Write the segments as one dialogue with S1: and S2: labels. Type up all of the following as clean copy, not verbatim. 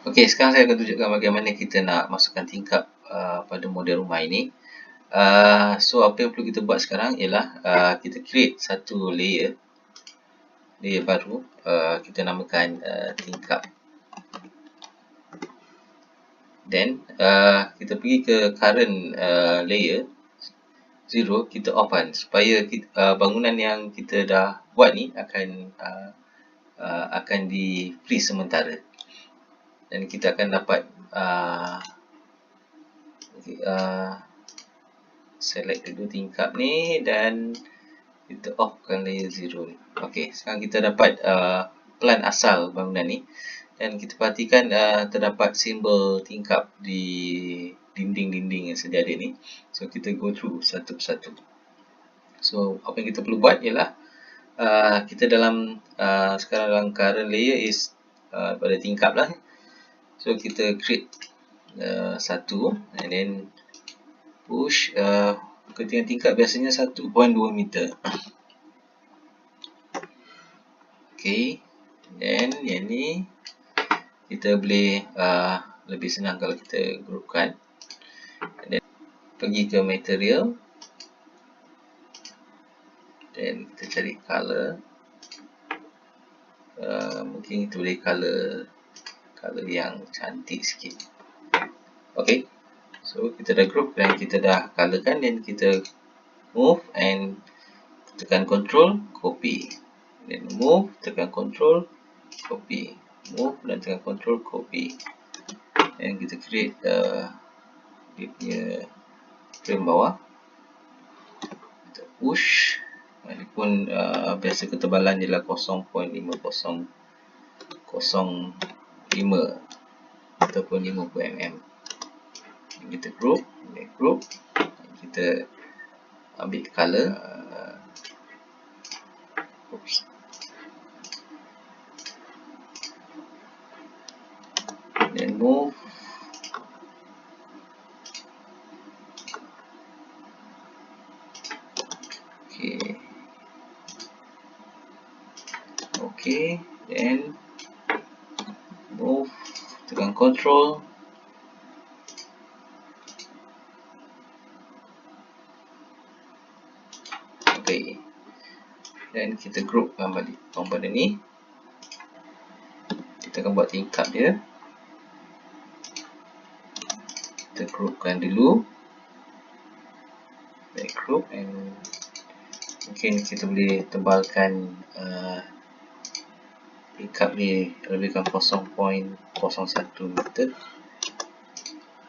S1: Okey, sekarang saya akan tunjukkan bagaimana kita nak masukkan tingkap pada model rumah ini. So apa yang perlu kita buat sekarang ialah kita create satu layer baru, kita namakan tingkap. Then kita pergi ke current layer 0, kita off kan, supaya bangunan yang kita dah buat ni akan di freeze sementara. Dan kita akan dapat select dulu tingkap ni dan kita offkan layer 0 ni. Okey, sekarang kita dapat plan asal bangunan ni, dan kita perhatikan terdapat simbol tingkap di dinding-dinding yang sedia ada ni. So kita go through satu persatu. So apa yang kita perlu buat ialah kita sekarang dalam current layer is pada tingkap lah. So kita create satu and then push ketinggian tingkap biasanya 1.2 meter. Okay, then yang ni kita boleh lebih senang kalau kita groupkan. And then pergi ke material, then kita cari color. Mungkin kita boleh color yang cantik sikit. Okay, so kita dah group dan kita dah colorkan, dan kita move and tekan control, copy, then move, tekan control, copy, move dan tekan control, copy, dan kita create dia punya frame bawah. Kita push, ini pun biasa ketebalan dia lah 0.5005 ataupun 50 mm. Kita group, kita ambil color, then move, okay, then move, tekan control, okay, dan kita groupkan balik komponen ni. Kita akan buat tingkap dia, kita groupkan dulu, back group, and mungkin kita boleh tebalkan tingkap ni lebihkan 0.01 meter,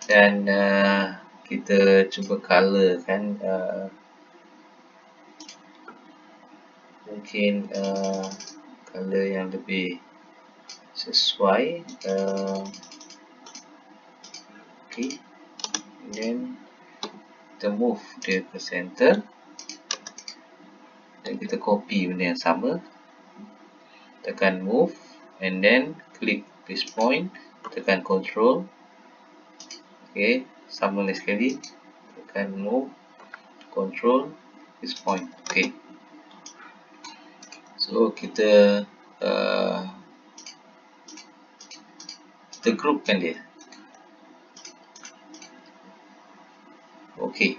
S1: dan kita cuba colorkan mungkin color yang lebih sesuai. Okay, then kita move dia ke center, dan kita copy benda yang sama, tekan move and then klik this point, tekan control, okay, sama lagi sekali, tekan move, control, this point. Okay, so kita groupkan dia. Okay,